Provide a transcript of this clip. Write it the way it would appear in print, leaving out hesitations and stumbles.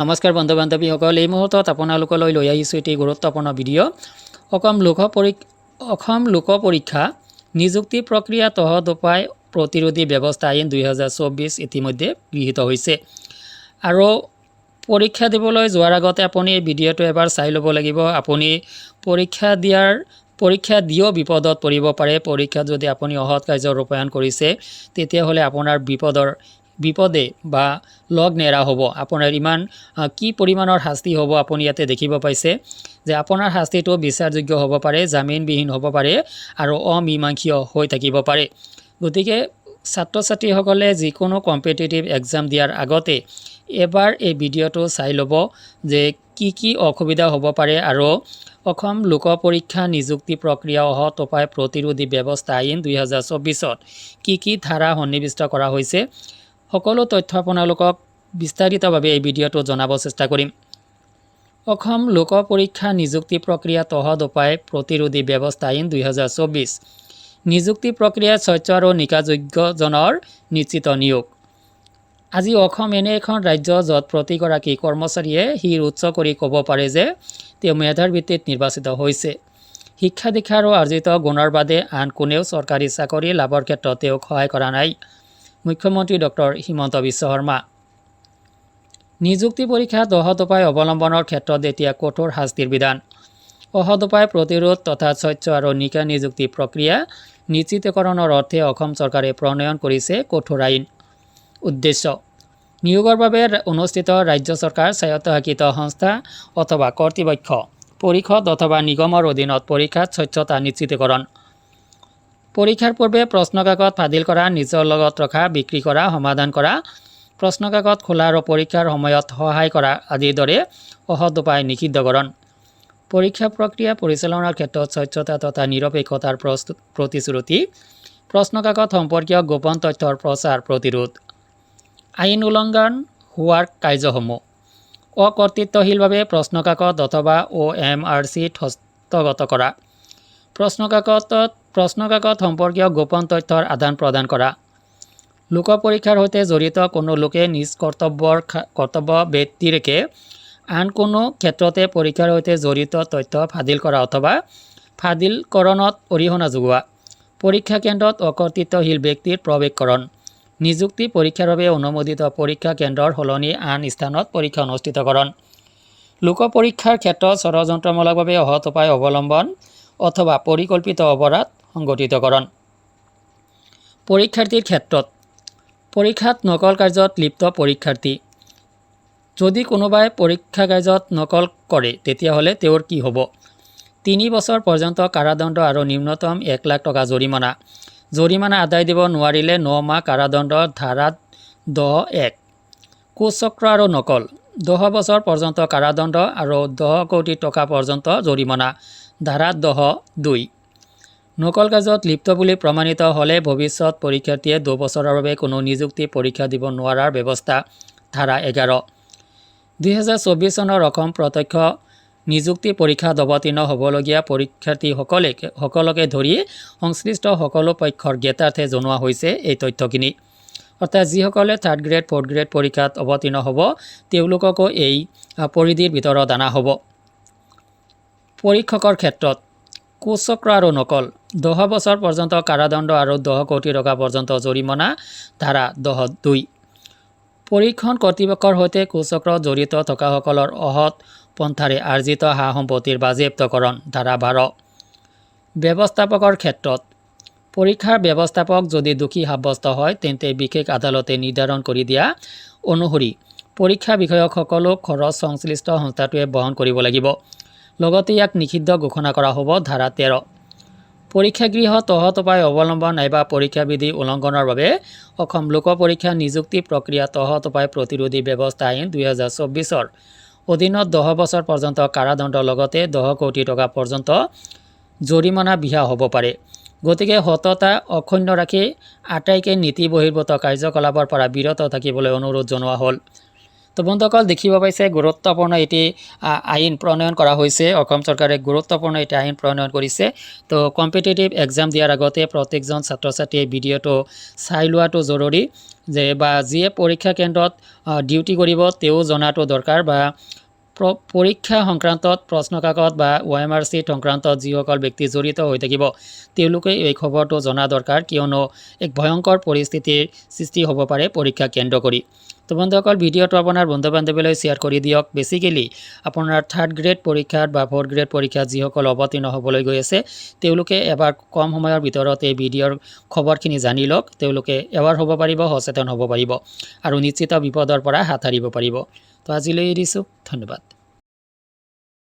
নমস্কাৰ বন্ধু বান্ধৱীসকল, এই মুহূৰ্তত আপোনালোকলৈ লৈ আহিছোঁ এটি গুৰুত্বপূৰ্ণ ভিডিঅ'। অসম লোক পৰীক্ষা নিযুক্তি প্ৰক্ৰিয়া তহত উপায় প্ৰতিৰোধী ব্যৱস্থা আইন 2024 ইতিমধ্যে গৃহীত হৈছে আৰু পৰীক্ষা দিবলৈ যোৱাৰ আগতে আপুনি এই ভিডিঅ'টো এবাৰ চাই ল'ব লাগিব। আপুনি পৰীক্ষা দিও বিপদত পৰিব পাৰে। পৰীক্ষাত যদি আপুনি অসৎ কাৰ্য ৰূপায়ণ কৰিছে তেতিয়াহ'লে আপোনাৰ বিপদে বা লগ নেৰা হ'ব। আপোনাৰ ইমান কি পৰিমাণৰ শাস্তি হ'ব আপুনি ইয়াতে দেখিব পাইছে যে আপোনাৰ শাস্তিটো বিচাৰযোগ্য হ'ব পাৰে, জামিনবিহীন হ'ব পাৰে আৰু অমীমাংসীয় হৈ থাকিব পাৰে। গতিকে ছাত্ৰ ছাত্ৰীসকলে যিকোনো কম্পিটিটিভ এক্সাম দিয়াৰ আগতে এবাৰ এই ভিডিঅ'টো চাই ল'ব যে কি অসুবিধা হ'ব পাৰে আৰু অসম লোক পৰীক্ষা নিযুক্তি প্ৰক্ৰিয়া অহত উপায় প্ৰতিৰোধী ব্যৱস্থা আইন 2024ত কি ধাৰা সন্নিৱিষ্ট কৰা হৈছে, সকলো তথ্য আপোনালোকক বিস্তাৰিতভাৱে এই ভিডিঅ'টো জনাব চেষ্টা কৰিম। অসম লোক পৰীক্ষা নিযুক্তি প্ৰক্ৰিয়া তহত উপায় প্ৰতিৰোধী ব্যৱস্থা আইন 2024 নিযুক্তি প্ৰক্ৰিয়াত স্বচ্ছ আৰু নিকাযোগ্যজনৰ নিশ্চিত নিয়োগ। আজি অসম এনে এখন ৰাজ্য য'ত প্ৰতিগৰাকী কৰ্মচাৰীয়ে শিৰ উচ্চ কৰি ক'ব পাৰে যে তেওঁ মেধাৰ ভিত্তিত নিৰ্বাচিত হৈছে। শিক্ষা দীক্ষা আৰু অৰ্জিত গুণৰ বাদে আন কোনেও চৰকাৰী চাকৰি লাভৰ ক্ষেত্ৰত তেওঁক সহায় কৰা নাই। মুখ্যমন্ত্ৰী ডক্টৰ হিমন্ত বিশ্ব শৰ্মা। নিযুক্তি পৰীক্ষাত অসৎ উপায় অৱলম্বনৰ ক্ষেত্ৰত এতিয়া কঠোৰ শাস্তিৰ বিধান। অসৎ উপায় প্ৰতিৰোধ তথা স্বচ্ছ আৰু নিকা নিযুক্তি প্ৰক্ৰিয়া নিশ্চিতকৰণৰ অৰ্থে অসম চৰকাৰে প্ৰণয়ন কৰিছে কঠোৰ আইন। উদ্দেশ্য: নিয়োগৰ বাবে অনুষ্ঠিত ৰাজ্য চৰকাৰ, স্বায়ত্তশাসিত সংস্থা অথবা কৰ্তৃপক্ষ, পৰিষদ অথবা নিগমৰ অধীনত পৰীক্ষাত স্বচ্ছতা নিশ্চিতকৰণ। পৰীক্ষাৰ পূৰ্বে প্ৰশ্নকাকত ফাদিল কৰা, নিজৰ লগত ৰখা, বিক্ৰী কৰা, সমাধান কৰা, প্ৰশ্নকাকত খোলা আৰু পৰীক্ষাৰ সময়ত সহায় কৰা আদিৰ দৰে অসৎ উপায় নিষিদ্ধকৰণ। পৰীক্ষা প্ৰক্ৰিয়া পৰিচালনাৰ ক্ষেত্ৰত স্বচ্ছতা তথা নিৰপেক্ষতাৰ প্ৰতিশ্ৰুতি। প্ৰশ্নকাকত সম্পৰ্কীয় গোপন তথ্যৰ প্ৰচাৰ প্ৰতিৰোধ। আইন উলংঘন হোৱাৰ কাৰ্যসমূহ: অকৰ্তৃত্বশীলভাৱে প্ৰশ্নকাকত অথবা OMRCত হস্তগত কৰা, প্ৰশ্নকাকত সম্পৰ্কীয় গোপন তথ্যৰ আদান প্ৰদান কৰা, লোক পৰীক্ষাৰ সৈতে জড়িত কোনো লোকে নিজ কৰ্তব্য ব্যতিৰেকে আন কোনো ক্ষেত্ৰতে পৰীক্ষাৰ সৈতে জড়িত তথ্য ফাদিল কৰা অথবা ফাদিলকৰণত অৰিহণা যোগোৱা, পৰীক্ষা কেন্দ্ৰত অকৰ্তৃত্বশীল ব্যক্তিৰ প্ৰৱেশকৰণ, নিযুক্তি পৰীক্ষাৰ বাবে অনুমোদিত পৰীক্ষা কেন্দ্ৰৰ সলনি আন স্থানত পৰীক্ষা অনুষ্ঠিতকৰণ, লোক পৰীক্ষাৰ ক্ষেত্ৰত ষড়যন্ত্ৰমূলকভাৱে অসৎ উপায় অৱলম্বন অথবা পৰিকল্পিত অপৰাধ সংঘটিতকৰণ। পৰীক্ষাৰ্থীৰ ক্ষেত্ৰত পৰীক্ষাত নকল কাৰ্যত লিপ্ত পৰীক্ষাৰ্থী: যদি কোনোবাই পৰীক্ষা কাৰ্যত নকল কৰে তেতিয়াহ'লে তেওঁৰ কি হ'ব? 3 বছৰ পৰ্যন্ত কাৰাদণ্ড আৰু নিম্নতম 1 লাখ টকা জৰিমনা। জৰিমনা আদায় দিব নোৱাৰিলে 9 মাহ কাৰাদণ্ড। ধাৰা 10(1)। কুচক্ৰ আৰু নকল: 10 বছৰ পৰ্যন্ত কাৰাদণ্ড আৰু 10 কোটি টকা পৰ্যন্ত জৰিমনা। ধাৰা 10(2)। নকল কাৰ্যত লিপ্ত বুলি প্ৰমাণিত হ'লে ভৱিষ্যত পৰীক্ষাৰ্থীয়ে 2 বছৰৰ বাবে কোনো নিযুক্তি পৰীক্ষা দিব নোৱাৰাৰ ব্যৱস্থা। ধাৰা 11। 2024 চনৰ অসম প্ৰত্যক্ষ নিযুক্তি পৰীক্ষাত অৱতীৰ্ণ হ'বলগীয়া পৰীক্ষাৰ্থীসকলকে ধৰি সংশ্লিষ্ট সকলো পক্ষৰ জ্ঞাতাৰ্থে জনোৱা হৈছে এই তথ্যখিনি। অৰ্থাৎ যিসকলে 3rd গ্ৰেড 4th গ্ৰেড পৰীক্ষাত অৱতীৰ্ণ হ'ব তেওঁলোককো এই পৰিধিৰ ভিতৰত অনা হ'ব। পৰীক্ষকৰ ক্ষেত্ৰত কুচক্ৰ আৰু নকল: 10 বছৰ পৰ্যন্ত কাৰাদণ্ড আৰু 10 কোটি টকা পৰ্যন্ত জৰিমনা। ধাৰা 10(2)। পৰীক্ষণ কৰ্তৃপক্ষৰ সৈতে কুচক্ৰত জড়িত থকাসকলৰ অসৎ পন্থাৰে আৰ্জিত সা সম্পত্তিৰ বাজেয়াপ্তকৰণ। ধাৰা 12। ব্যৱস্থাপকৰ ক্ষেত্ৰত পৰীক্ষাৰ ব্যৱস্থাপক যদি দোষী সাব্যস্ত হয় তেন্তে বিশেষ আদালতে নিৰ্ধাৰণ কৰি দিয়া অনুসৰি পৰীক্ষা বিষয়ক সকলো খৰচ সংশ্লিষ্ট সংস্থাটোৱে বহন কৰিব লাগিব। লগতে ইয়াক নিষিদ্ধ ঘোষণা কৰা হ'ব। ধাৰা 13। পৰীক্ষাগৃহত অসৎ উপায় অৱলম্বন নাইবা পৰীক্ষা বিধি উলংঘনৰ বাবে অসম লোক পৰীক্ষা নিযুক্তি প্ৰক্ৰিয়াত অসৎ উপায় প্ৰতিৰোধী ব্যৱস্থা আইন 2024ৰ অধীনত 10 বছৰ পৰ্যন্ত কাৰাদণ্ডৰ লগতে 10 কোটি টকা পৰ্যন্ত জৰিমনা বিহা হ'ব পাৰে। গতিকে সততা অক্ষুণ্ণ ৰাখি আটাইকে নীতি বহিৰ্ভূত কাৰ্যকলাপৰ পৰা বিৰত থাকিবলৈ অনুৰোধ জনোৱা হ'ল। তো বন্ধুসকল দেখিব পাইছে গুৰুত্বপূৰ্ণ এটি আইন প্ৰণয়ন কৰা হৈছে অসম চৰকাৰে গুৰুত্বপূৰ্ণ এটি আইন প্ৰণয়ন কৰিছে তো কম্পিটিটিভ এক্সাম দিয়াৰ আগতে প্ৰত্যেকজন ছাত্ৰ ছাত্ৰীয়ে ভিডিঅ'টো চাই লোৱাটো জৰুৰী যে বা যিয়ে পৰীক্ষা কেন্দ্ৰত ডিউটি কৰিব তেওঁ জনাটো দৰকাৰ বা পৰীক্ষা সংক্ৰান্তত প্ৰশ্ন কাকত বা OMR sheet সংক্ৰান্তত যিসকল ব্যক্তি জড়িত হৈ থাকিব তেওঁলোকে এই খবৰটো জনা দৰকাৰ কিয়নো এক ভয়ংকৰ পৰিস্থিতিৰ সৃষ্টি হ'ব পাৰে পৰীক্ষা কেন্দ্ৰ কৰি তো বন্ধুসকল ভিডিঅ'টো আপোনাৰ বন্ধু বান্ধৱীলৈ শ্বেয়াৰ কৰি দিয়ক বেছিকেলি আপোনাৰ 3rd গ্ৰেড পৰীক্ষাত বা 4th গ্ৰেড পৰীক্ষাত যিসকল অৱতীৰ্ণ হ'বলৈ গৈ আছে তেওঁলোকে এবাৰ কম সময়ৰ ভিতৰত এই ভিডিঅ'ৰ খবৰখিনি জানি লওক তেওঁলোকে এৱাৰ হ'ব পাৰিব সচেতন হ'ব পাৰিব আৰু নিশ্চিত বিপদৰ পৰা হাত সাৰিব পাৰিব তো আজিলৈ এৰিছোঁ ধন্যবাদ